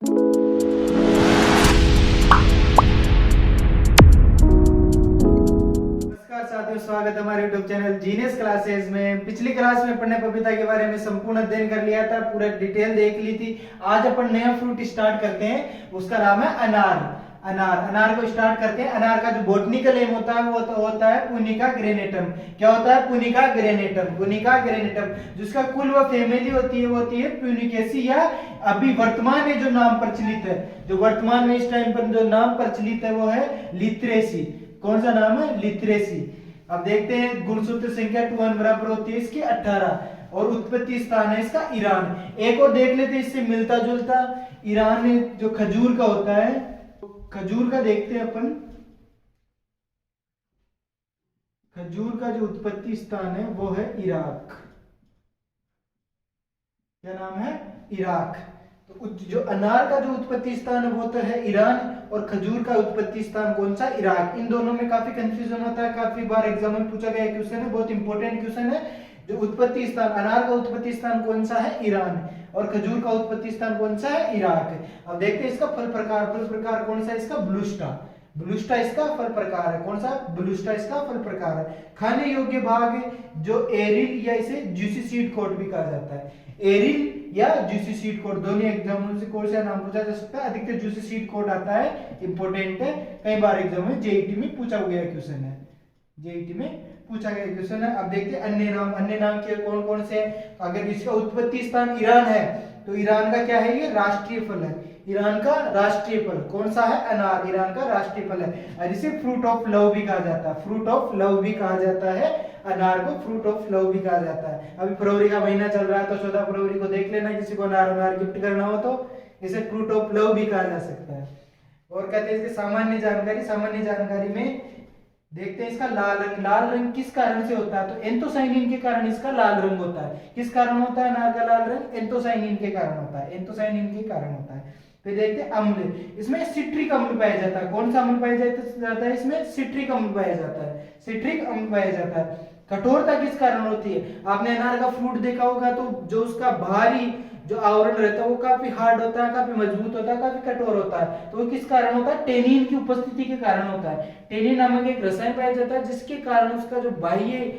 नमस्कार साथियों, स्वागत है हमारे YouTube चैनल जीनियस क्लासेस में। पिछली क्लास में अपन ने पपीता के बारे में संपूर्ण अध्ययन कर लिया था, पूरा डिटेल देख ली थी। आज अपन नया फ्रूट स्टार्ट करते हैं, उसका नाम है अनार। अनार को स्टार्ट करते हैं। अनार का जो बॉटनिकल नेम होता है वो होता है पुनिका ग्रेनेटम। क्या होता है? पुनिका ग्रेनेटम। पुनिका ग्रेनेटम जिसका कुल व फैमिली होती है वो होती है पुनिकेसी, या अभी वर्तमान में जो नाम प्रचलित है, जो वर्तमान में इस टाइम पर जो नाम प्रचलित है वो है लिथ्रेसी। कौन सा नाम है? लिथ्रेसी। अब देखते हैं गुणसूत्र संख्या 2 बराबर होती है इसकी 18 और उत्पत्ति स्थान है इसका ईरान। एक और देख लेते हैं इससे मिलता जुलता। ईरान में जो खजूर का होता है, खजूर का देखते हैं अपन। खजूर का जो उत्पत्ति स्थान है वो है इराक। क्या नाम है? इराक। तो जो अनार का जो उत्पत्ति स्थान है वो तो है ईरान, और खजूर का उत्पत्ति स्थान कौन सा? इराक। इन दोनों में काफी कंफ्यूजन होता है, काफी बार एग्जाम में पूछा गया क्वेश्चन है, बहुत इंपॉर्टेंट क्वेश्चन है। जो उत्पत्ति स्थान, अनार का उत्पत्ति स्थान कौन सा है? ईरान, और खजूर का उत्पत्ति स्थान कौन सा है? इराक। अब देखते हैं इसका फल प्रकार। फल प्रकार कौन सा है इसका? ब्लूस्टा। ब्लूस्टा इसका फल प्रकार है। कौन सा? ब्लूस्टा इसका फल प्रकार है। खाने योग्य भाग जो एरिल, या इसे जूसी सीड कोट भी कहा जाता है। एरिल या जूसी सीड कोट, दोनों एग्जाम से कोर्स का नाम पूछा जा सकता है। अधिकतर जूसी सीड कोट आता है, इंपॉर्टेंट है, कई बार एग्जाम में जेईटी में पूछा गया क्वेश्चन है। जेईटी में पूछा गया क्वेश्चन है। अब देखते हैं अन्य नाम। अन्य नाम के कौन कौन से? अगर इसका उत्पत्ति स्थान ईरान है तो ईरान का क्या है? ये राष्ट्रीय फल है। ईरान का राष्ट्रीय फल कौन सा है? अनार। ईरान का राष्ट्रीय फल है, और इसे फ्रूट ऑफ लव भी कहा जाता है। फ्रूट ऑफ लव भी कहा जाता है। अनार को फ्रूट ऑफ लव भी कहा जाता है। अभी फरवरी का महीना चल रहा है तो 14 फरवरी को देख लेना, किसी को अनार गिफ्ट करना हो तो इसे फ्रूट ऑफ लव भी कहा जा सकता है। और कहते हैं इसकी सामान्य जानकारी। सामान्य जानकारी में देखते हैं इसका लाल रंग। लाल रंग किस कारण से होता है? तो एंथोसाइनिन के कारण इसका लाल रंग होता है। किस कारण होता है अनार का लाल रंग? एंथोसाइनिन के कारण होता है। एंथोसाइनिन के कारण होता है। फिर देखते हैं अम्ल। इसमें सिट्रिक अम्ल पाया जाता है। कौन सा अम्ल पाया जाता है? इसमें सिट्रिक अम्ल पाया जाता है। सिट्रिक अम्ल पाया जाता है। कठोरता किस कारण होती है? आपने अनार का फ्रूट देखा होगा तो जो उसका बाहरी जो आवरण रहता है वो काफी हार्ड होता है, काफी मजबूत होता है, काफी कठोर होता है। तो वो किस कारण होता है? टेनिन की उपस्थिति के कारण होता है। टेनिन नामक एक रसायन पाया जाता है जिसके कारण उसका जो बाह्य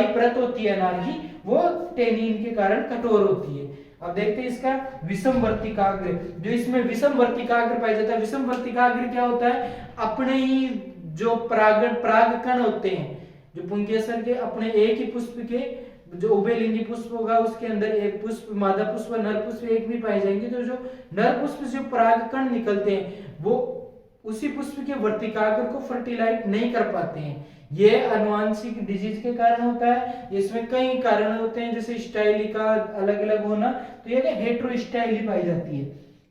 परत होती है अनार की, वो टेनिन के कारण कठोर होती है। अब देखते हैं इसका विषम वर्तिकाग्र। जो इसमें विषम वर्तिकाग्र पाया जाता है। विषम वर्तिकाग्र क्या होता है? अपने ही जो परागकण होते हैं, जो पुंकेसर के अपने एक ही पुष्प के, जो उभयलिंगी पुष्प होगा उसके अंदर एक पुष्प, मादा पुष्प, नर पुष्प एक भी पाए जाएंगे। तो जो नर पुष्प से परागकण निकलते हैं वो उसी पुष्प के वर्तिकाग्र को फर्टिलाइज नहीं कर पाते हैं। ये आनुवांशिक डिजीज के कारण होता है। इसमें कई कारण होते हैं, जैसे स्टाइली का अलग अलग होना। तो ये हेट्रोस्टाइली पाई जाती है।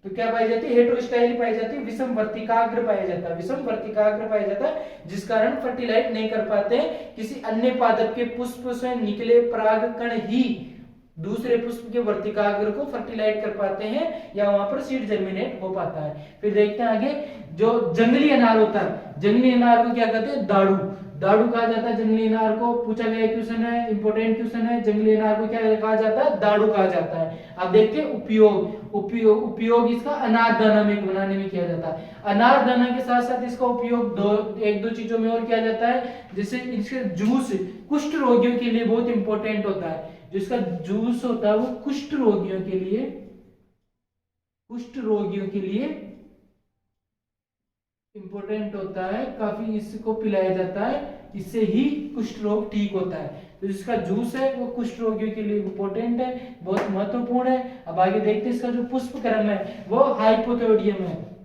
तो क्या पाई जाती है? हेट्रोस्टाइली पाई जाती है। विषम वर्तिकाग्र पाया जाता है। विषम वर्तिकाग्र पाया जाता है जिस कारण फर्टिलाइज नहीं कर पाते हैं। किसी अन्य पादप के पुष्प से निकले परागकण ही दूसरे पुष्प के वर्तिकाग्र को फर्टिलाइज कर पाते हैं, या वहां पर सीड जर्मिनेट हो पाता है। फिर देखते हैं आगे, जो जंगली अनार होता है, जंगली अनार को क्या कहते हैं? दाड़ू। दाड़ू कहा जाता है जंगली अनार को। पूछा गया क्वेश्चन है, इंपॉर्टेंट क्वेश्चन है। जंगली अनार को क्या कहा जाता है? दाड़ू कहा जाता है। अब देखते हैं उपयोग इसका अनार दाना में बनाने में किया जाता है। अनार दाना के साथ साथ इसका उपयोग एक दो चीजों में और किया जाता है, जैसे इसके जूस कुष्ठ रोगियों के लिए बहुत इंपॉर्टेंट होता है। जो इसका जूस होता है वो कुष्ठ रोगियों के लिए इंपॉर्टेंट होता है, काफी इसको पिलाया जाता है, इससे ही कुष्ठ रोग ठीक होता है। तो जिसका जूस है वो कुष्ठ रोगियों के लिए इंपॉर्टेंट है, बहुत महत्वपूर्ण है। अब आगे देखते हैं इसका जो पुष्प क्रम है वो हाइपोथोडियम है।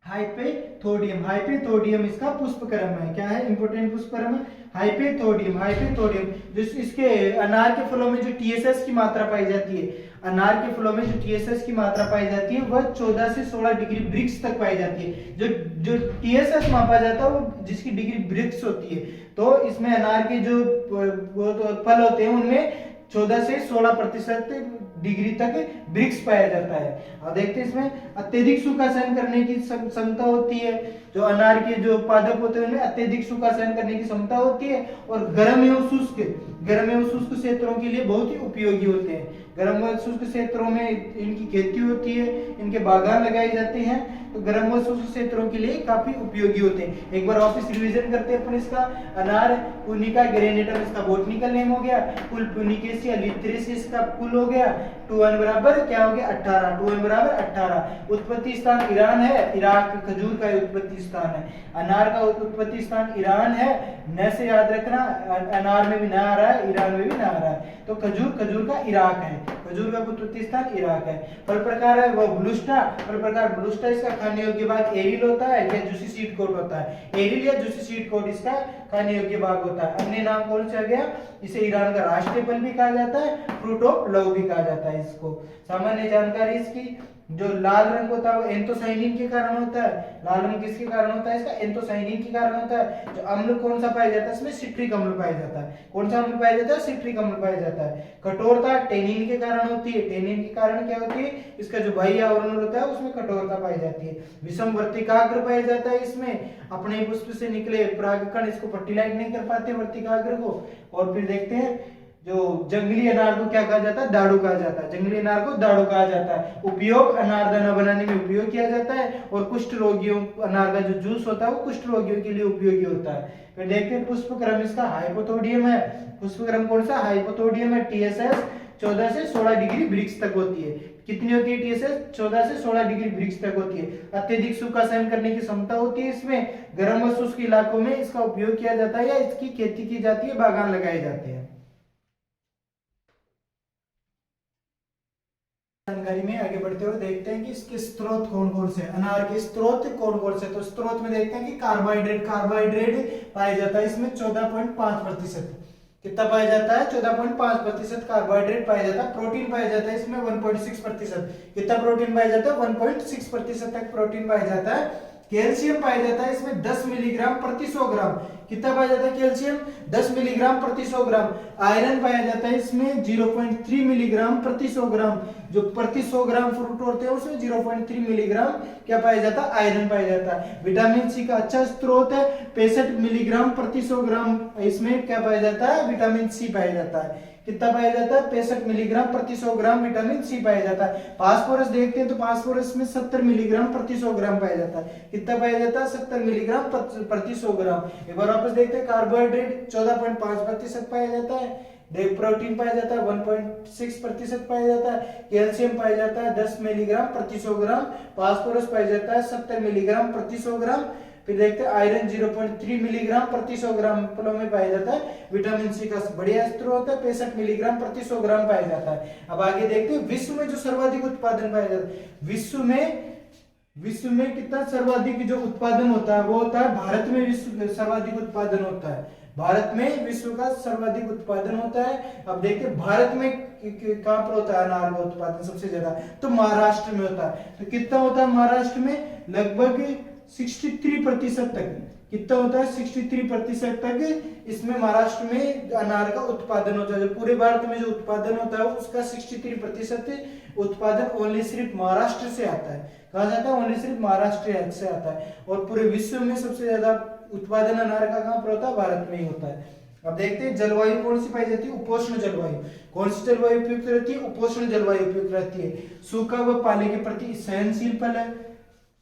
हाइपेथोडियम इसका पुष्प क्रम है। क्या है? इंपॉर्टेंट पुष्प क्रम है हाइपेथोडियम। जिस इसके अनार के फलों में जो टीएसएस की मात्रा पाई जाती है, अनार के फलों में जो टीएसएस की मात्रा पाई जाती है वह 14 से 16 डिग्री ब्रिक्स तक पाई जाती है। जो टीएसएस मापा जाता है वो जिसकी डिग्री ब्रिक्स होती है। तो इसमें अनार के जो वो तो फल होते हैं उनमें 14 से 16% डिग्री तक ब्रिक्स पाया जाता है। अब देखते हैं इसमें अत्यधिक सूखा सहन करने की क्षमता होती है। जो अनार के जो पादप होते हैं उनमें अत्यधिक सूखा सहन करने की क्षमता होती है, और गर्म एवं शुष्क क्षेत्रों के लिए बहुत ही उपयोगी होते हैं। गर्म व शुष्क क्षेत्रों में इनकी खेती होती है, इनके बागान लगाए जाते हैं, तो गर्म व शुष्क क्षेत्रों के लिए काफी उपयोगी होते हैं। एक बार वापस रिवीजन करते हैं अपन इसका। अनार पुनिका ग्रेनेटम इसका बॉटनिकल नेम हो गया, कुल पुनिकेसिया लिथरेसी इसका कुल हो गया, 2n बराबर क्या हो गया 18, 2n बराबर 18। उत्पत्ति स्थान ईरान है, इराक खजूर का उत्पत्ति स्थान है। अनार का उत्पत्ति स्थान ईरान है, न से याद रखना, अनार में भी ना आ रहा है, ईरान में भी ना आ रहा है, तो खजूर का इराक है, खजूर का उत्पत्ति स्थान इराक है। फल प्रकार है वो ब्लूस्टा, फल प्रकार ब्लूस्टा, इसका खाने योग्य भाग एरिल होता है या जूसी सीड कोट होता है, एरिल या जूसी सीड कोट इसका खाने योग्य भाग होता है। अन्य नाम कौन सा गया, इसे ईरान का राष्ट्रीय फल भी कहा जाता है, फ्रूट ऑफ लव भी कहा जाता है इसको। सामान्य जानकारी इसकी, जो लाल रंग होता है वो एंथोसाइनिन के कारण होता है। लाल रंग किसके कारण होता है, इसका एंथोसाइनिन के कारण होता है। जो अम्ल कौन सा पाया जाता है, इसमें सिट्रिक अम्ल पाया जाता है। कौन सा अम्ल पाया जाता है, सिट्रिक अम्ल पाया जाता है। कठोरता टेनिन के कारण होती है, टेनिन के कारण क्या होती है, इसका जो बाह्य आवरण होता है उसमें कठोरता पाई जाती है। विषम वर्तिकाग्र पाया जाता है इसमें, अपने पुष्प से निकले परागकण इसको फर्टिलाइज नहीं कर पाते वर्तिकाग्र को। और फिर देखते हैं जो जंगली अनार को क्या कहा जाता है, दाड़ू कहा जाता है, जंगली अनार को दाड़ू कहा जाता है। उपयोग अनारदाना बनाने में उपयोग किया जाता है, और कुष्ठ रोगियों, अनार का जो जूस होता है वो कुष्ठ रोगियों के लिए उपयोगी होता है। फिर देखते हैं पुष्पक्रम इसका हाइपोथोडियम है, पुष्पक्रम कौन सा, हाइपोथोडियम है। टीएसएस 14 से 16 डिग्री ब्रिक्स तक होती है। कितनी होती है टीएसएस, 14 से 16 डिग्री ब्रिक्स तक होती है। अत्यधिक सूखा सहन करने की क्षमता होती है इसमें। गर्म व शुष्क इलाकों में इसका उपयोग किया जाता है या इसकी खेती की जाती है, बागान लगाए जाते हैं। जानकारी में आगे बढ़ते हुए देखते हैं कि इसके स्रोत कौन कौन से, अनार के स्रोत कौन कौन से। तो स्रोत में देखते हैं कि कार्बोहाइड्रेट पाया जाता है इसमें 14.5%। कितना पाया जाता है, 14.5% कार्बोहाइड्रेट पाया जाता है। प्रोटीन पाया जाता है इसमें 1.6%। कितना प्रोटीन पाया जाता है, 1.6% तक प्रोटीन पाया जाता है। कैल्शियम पाया जाता है इसमें 10 मिलीग्राम प्रति 100 ग्राम। कितना पाया जाता है कैल्शियम, 10 मिलीग्राम प्रति 100 ग्राम। आयरन पाया जाता है इसमें 0.3 मिलीग्राम प्रति 100 ग्राम। जो प्रति 100 ग्राम फ्रूट होते हैं उसमें 0.3 मिलीग्राम क्या पाया जाता है, आयरन पाया जाता है। विटामिन सी का अच्छा स्रोत है, 65 मिलीग्राम प्रति 100 ग्राम। इसमें क्या पाया जाता है, विटामिन सी पाया जाता है। कितना पाया जाता है, 65 मिलीग्राम प्रति 100 ग्राम विटामिन सी पाया जाता है। फास्फोरस देखते हैं तो फास्फोरस में 70 मिलीग्राम प्रति 100 ग्राम पाया जाता है। कितना पाया जाता है, 70 मिलीग्राम प्रति 100 ग्राम। एक बार वापस देखते हैं, कार्बोहाइड्रेट 14.5% पाया जाता है। प्रोटीन पाया जाता है 1.6% पाया जाता है। कैल्शियम पाया जाता है 10 मिलीग्राम प्रति 100 ग्राम। फास्फोरस पाया जाता है 70 मिलीग्राम प्रति 100 ग्राम। फिर देखते हैं आयरन 0.3 मिलीग्राम प्रति 100 ग्राम फलों में पाया जाता है। विटामिन सी का बढ़िया स्रोत है, 65 मिलीग्राम प्रति 100 ग्राम पाया जाता है। अब आगे देखते हैं विश्व में जो सर्वाधिक उत्पादन पाया जाता है, विश्व में कितना सर्वाधिक जो उत्पादन होता है वो होता है भारत में। विश्व में सर्वाधिक उत्पादन होता है भारत में, विश्व का सर्वाधिक उत्पादन होता है। अब देखते हैं भारत में कहां पर होता है अनार का उत्पादन सबसे ज्यादा, तो महाराष्ट्र में होता है। तो कितना होता है महाराष्ट्र में, लगभग 63% तक। कितना होता है, 63% तक इसमें महाराष्ट्र में अनार का उत्पादन होता है। जो पूरे भारत में जो उत्पादन होता है उसका 63% उत्पादन ओनली सिर्फ महाराष्ट्र से आता है। कहा जाता है ओनली सिर्फ महाराष्ट्र से आता है। और पूरे विश्व में सबसे ज्यादा उत्पादन अनार का कहां पर होता है, भारत में ही होता है। अब देखते हैं जलवायु कौन सी पाई जाती है, उपोष्ण जलवायु। कौन सी जलवायु उपयुक्त रहती है, उपोष्ण जलवायु उपयुक्त रहती है। सूखा व पाले के प्रति सहनशील फल है।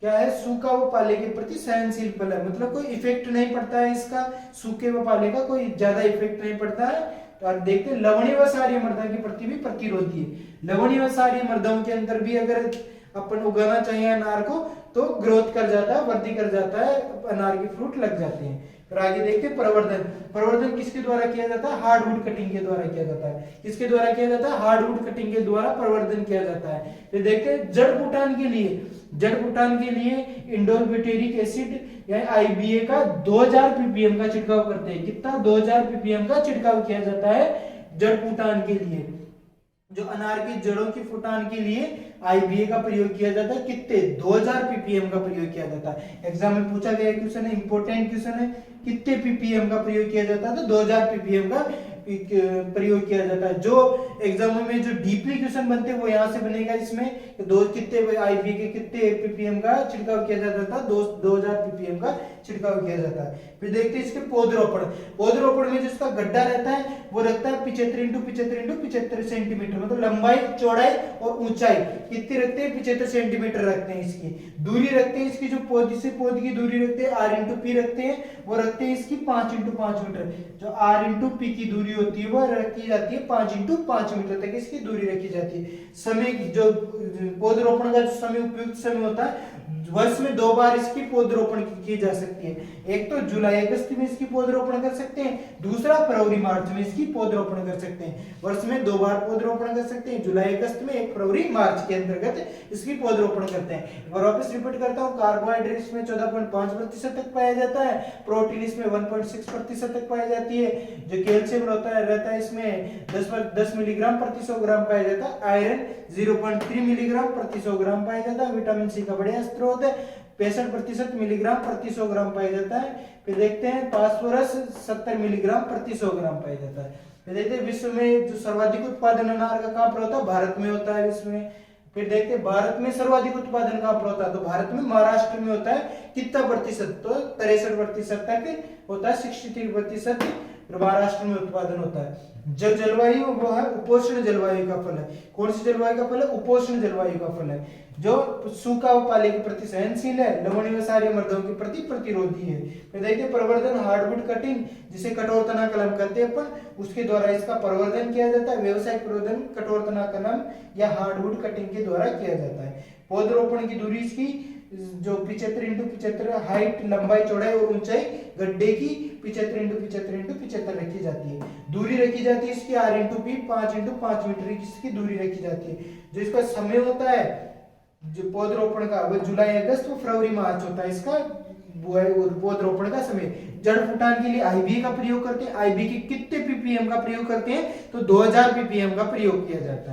क्या है, सूखा व पाले के प्रति सहनशील फल है, मतलब कोई इफेक्ट नहीं पड़ता है इसका, सूखे व पाले का कोई ज्यादा इफेक्ट नहीं पड़ता है। तो आप देखते हैं लवणीय व क्षारीय मृदा के प्रति भी प्रतिरोधी है। लवणीय व क्षारीय मृदाओं के अंदर भी अगर अपन उगाना चाहिए अनार को तो ग्रोथ कर जाता है, वृद्धि कर जाता है, अनार के फ्रूट लग जाते हैं। फिर आगे देखते हैं प्रवर्धन। प्रवर्धन किसके द्वारा किया जाता है, हार्डवुड कटिंग के द्वारा किया जाता है। किसके द्वारा किया जाता है, हार्डवुड कटिंग के द्वारा प्रवर्धन किया जाता है। फिर देखते हैं जड़ फुटान के लिए इंडोर ब्यूटेरिक एसिड या आईबीए का 2000 ppm का छिड़काव करते हैं। कितना, 2000 ppm का छिड़काव किया जाता है जड़ फुटान के लिए। जो अनार की जड़ों की फुटान के लिए आईबीए का प्रयोग किया जाता है। कितने, 2000 ppm का प्रयोग किया जाता है। एग्जाम में पूछा गया क्वेश्चन है, इंपॉर्टेंट क्वेश्चन है, कितने ppm का प्रयोग किया जाता है, तो 2000 ppm का प्रयोग किया जाता है। जो एग्जाम में जो डीपली क्वेश्चन बनते हैं वो यहाँ से बनेगा। इसमें दो कितने आईबी के कितने पीपीएम का छिड़काव किया जाता था, 2000 पीपीएम का छिड़काव किया जाता है। फिर देखते हैं इसके पौधरोपण। पौधरोपण में जिसका गड्ढा रहता है वो रखता है 75 इंटू 75 सेंटीमीटर, मतलब लंबाई, चौड़ाई और ऊंचाई कितनी रखते हैं, 75 सेंटीमीटर रखते हैं। इसकी दूरी रखते हैं, इसकी जो पौधे से पौधे की दूरी रखते हैं आर इंटू पी रखते हैं, वो रखते हैं इसकी 5 इंटू 5 मीटर। जो आर इंटू पी की दूरी होती है वो रखी जाती है 5 इंटू 5 मीटर तक इसकी दूरी रखी जाती है। समय जो पौधरोपण का जो समय उपयुक्त समय होता है, वर्ष में 2 बार इसकी पौधरोपण की जा सकती है। एक तो जुलाई अगस्त में इसकी पौधरोपण कर सकते हैं, दूसरा फरवरी मार्च में इसकी पौधरोपण कर सकते हैं। वर्ष में 2 बार पौधरोपण कर सकते हैं, जुलाई अगस्त में, 1 फरवरी मार्च के अंतर्गत इसकी पौधरोपण करते हैं। एक बार वापस रिपीट करता हूँ, कार्बोहाइड्रेट्स में 14.5% तक पाया जाता है, प्रोटीन इसमें 1.6% तक पाई जाती है, जो कैल्शियम रहता है इसमें 10 मिलीग्राम प्रति 100 ग्राम पाया जाता है, आयरन 0.3 मिलीग्राम प्रति 100 ग्राम पाया जाता है, विटामिन सी का बढ़िया स्रोत 65% मिलीग्राम प्रति 100 ग्राम पाया जाता है। फिर देखते हैं फास्फोरस 70 मिलीग्राम प्रति 100 ग्राम पाया जाता है। फिर देखते हैं विश्व में जो सर्वाधिक उत्पादन अनार का कहाँ पर होता है, भारत में होता है विश्व में। फिर देखते हैं भारत में सर्वाधिक उत्पादन कहाँ पर होता है, तो भारत में महाराष्ट्र में होता है। कितना प्रतिशत, तो 63% तक होता है, 63% महाराष्ट्र में उत्पादन होता है। जो जलवायु वो है उपोष्ण जलवायु का फल है। कौन सी जलवायु का फल है, उपोष्ण जलवायु का फल है, जो सूखा व पाले के प्रति सहनशील है, लवणीय व क्षारीय मृदाओं के प्रति प्रतिरोधी है। फिर देखिए प्रवर्धन, हार्डवुड कटिंग, जिसे कठोर तना कलम कहते हैं अपन, उसके द्वारा इसका प्रवर्धन किया जाता है। व्यवसायिक प्रवर्धन कठोर तना कलम या हार्डवुड कटिंग के द्वारा किया जाता है। पौधरोपण की दूरी इसकी जो 75 इंटू 75 हाइट, लंबाई, चौड़ाई और ऊंचाई गड्ढे की 75 इंटू 75 रखी जाती है। दूरी रखी जाती है इसकी R into P 5 into 5 metre इसकी दूरी रखी जाती है। जो इसका समय होता है जो पौधरोपण का, वो जुलाई अगस्त व फरवरी मार्च होता है इसका पौधरोपण का समय। जड़ फुटान के लिए आईबी का प्रयोग करते हैं। आईबी के कितने पीपीएम का प्रयोग करते हैं, तो 2000 पीपीएम का प्रयोग किया जाता है।